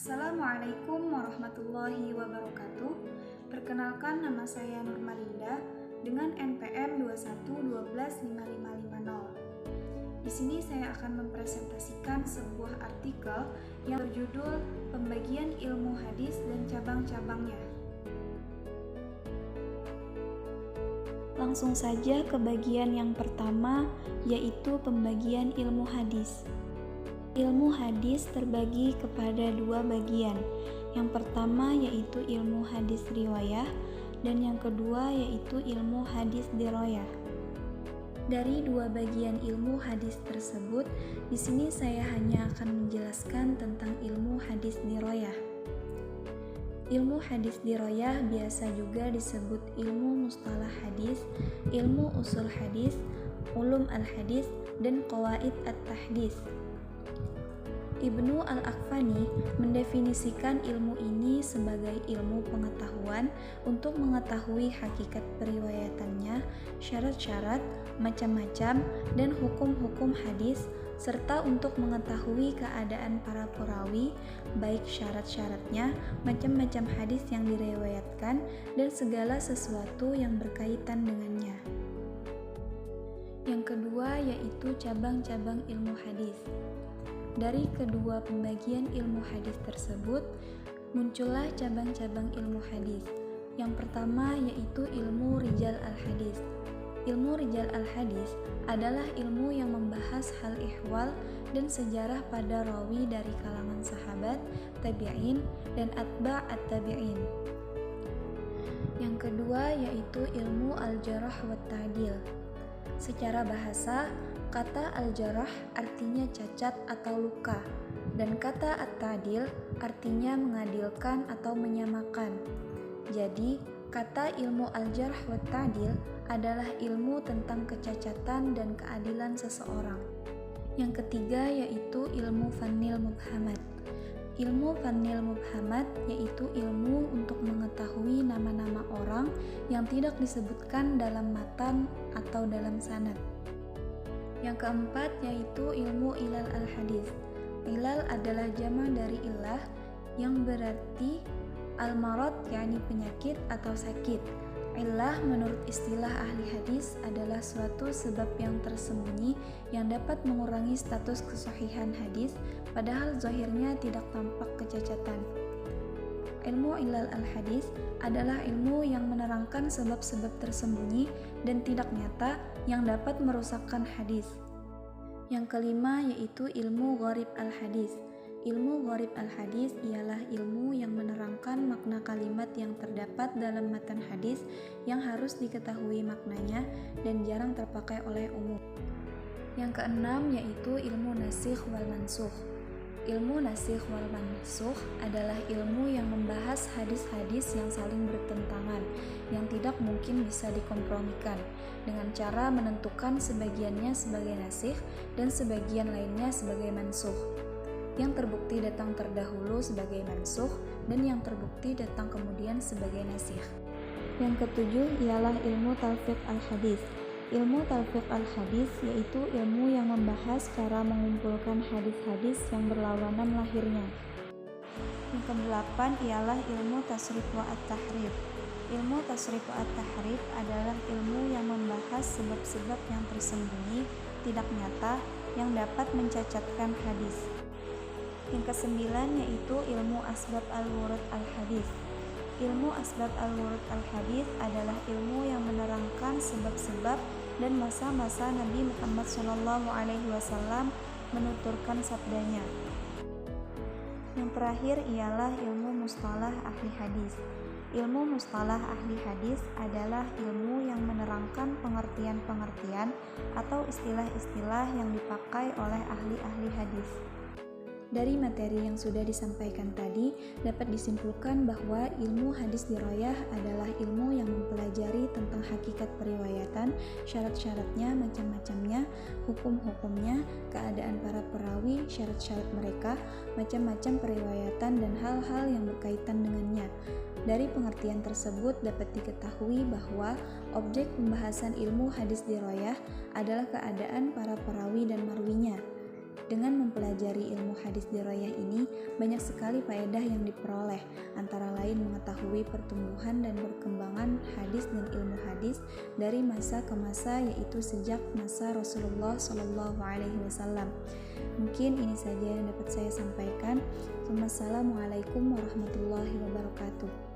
Assalamualaikum warahmatullahi wabarakatuh. Perkenalkan, nama saya Nur Malinda dengan NPM 21125550. Di sini saya akan mempresentasikan sebuah artikel yang berjudul Pembagian Ilmu Hadis dan Cabang-cabangnya. Langsung saja ke bagian yang pertama, yaitu pembagian ilmu hadis. Ilmu hadis terbagi kepada dua bagian. Yang pertama yaitu ilmu hadis riwayah dan yang kedua yaitu ilmu hadis diroyah. Dari dua bagian ilmu hadis tersebut, di sini saya hanya akan menjelaskan tentang ilmu hadis diroyah. Ilmu hadis diroyah biasa juga disebut ilmu mustalah hadis, ilmu usul hadis, ulum al-hadis, dan qawaid at-tahdits. Ibnu Al-Akfani mendefinisikan ilmu ini sebagai ilmu pengetahuan untuk mengetahui hakikat periwayatannya, syarat-syarat, macam-macam, dan hukum-hukum hadis, serta untuk mengetahui keadaan para perawi, baik syarat-syaratnya, macam-macam hadis yang diriwayatkan, dan segala sesuatu yang berkaitan dengannya. Yang kedua yaitu cabang-cabang ilmu hadis. Dari kedua pembagian ilmu hadis tersebut, muncullah cabang-cabang ilmu hadis. Yang pertama yaitu ilmu rijal al-hadis. Ilmu rijal al-hadis adalah ilmu yang membahas hal ihwal dan sejarah pada rawi dari kalangan sahabat, tabi'in, dan atba' at-tabi'in. Yang kedua yaitu ilmu al-jarah wa ta'dil. Secara bahasa, kata al-jarah artinya cacat atau luka, dan kata at-ta'dil artinya mengadilkan atau menyamakan. Jadi, kata ilmu al-jarh wa ta'dil adalah ilmu tentang kecacatan dan keadilan seseorang. Yang ketiga yaitu ilmu fannil mubhamat. Ilmu fannil mubhamat yaitu ilmu untuk mengetahui nama-nama orang yang tidak disebutkan dalam matan atau dalam sanad. Yang keempat yaitu ilmu ilal al-hadis. Ilal adalah jama' dari illah yang berarti al-marad, yakni penyakit atau sakit. Illah menurut istilah ahli hadis adalah suatu sebab yang tersembunyi yang dapat mengurangi status kesahihan hadis, padahal zahirnya tidak tampak kecacatan. Ilmu ilal al-hadis adalah ilmu yang menerangkan sebab-sebab tersembunyi dan tidak nyata yang dapat merusakkan hadis. Yang kelima yaitu ilmu gharib al-hadis. Ilmu gharib al-hadis ialah ilmu yang menerangkan makna kalimat yang terdapat dalam matan hadis yang harus diketahui maknanya dan jarang terpakai oleh umum. Yang keenam yaitu ilmu nasikh wal mansukh. Ilmu nasikh wal mansukh adalah ilmu yang membahas hadis-hadis yang saling bertentangan, yang tidak mungkin bisa dikompromikan, dengan cara menentukan sebagiannya sebagai nasikh dan sebagian lainnya sebagai mansukh. Yang terbukti datang terdahulu sebagai mansukh dan yang terbukti datang kemudian sebagai nasikh. Yang ketujuh ialah ilmu talfiq al-hadis. Ilmu talfiq al-hadis yaitu ilmu yang membahas cara mengumpulkan hadis-hadis yang berlawanan lahirnya. Yang kedelapan ialah ilmu tasrif wa at-tahrif. Ilmu tasrif wa at-tahrif adalah ilmu yang membahas sebab-sebab yang tersembunyi, tidak nyata, yang dapat mencacatkan hadis. Yang kesembilan yaitu ilmu asbab al-wurud al-hadis. Ilmu asbab al-wurud al-hadis adalah ilmu yang menerangkan sebab-sebab dan masa-masa Nabi Muhammad SAW menuturkan sabdanya. Yang terakhir ialah ilmu mustalah ahli hadis. Ilmu mustalah ahli hadis adalah ilmu yang menerangkan pengertian-pengertian atau istilah-istilah yang dipakai oleh ahli-ahli hadis. Dari materi yang sudah disampaikan tadi, dapat disimpulkan bahwa ilmu hadis diroyah adalah ilmu yang mempelajari tentang hakikat periwayatan, syarat-syaratnya, macam-macamnya, hukum-hukumnya, keadaan para perawi, syarat-syarat mereka, macam-macam periwayatan, dan hal-hal yang berkaitan dengannya. Dari pengertian tersebut dapat diketahui bahwa objek pembahasan ilmu hadis diroyah adalah keadaan para perawi dan marwinya. Dengan mempelajari ilmu hadis diroyah ini, banyak sekali faedah yang diperoleh, antara lain mengetahui pertumbuhan dan perkembangan hadis dan ilmu hadis dari masa ke masa, yaitu sejak masa Rasulullah SAW. Mungkin ini saja yang dapat saya sampaikan. Wassalamualaikum warahmatullahi wabarakatuh.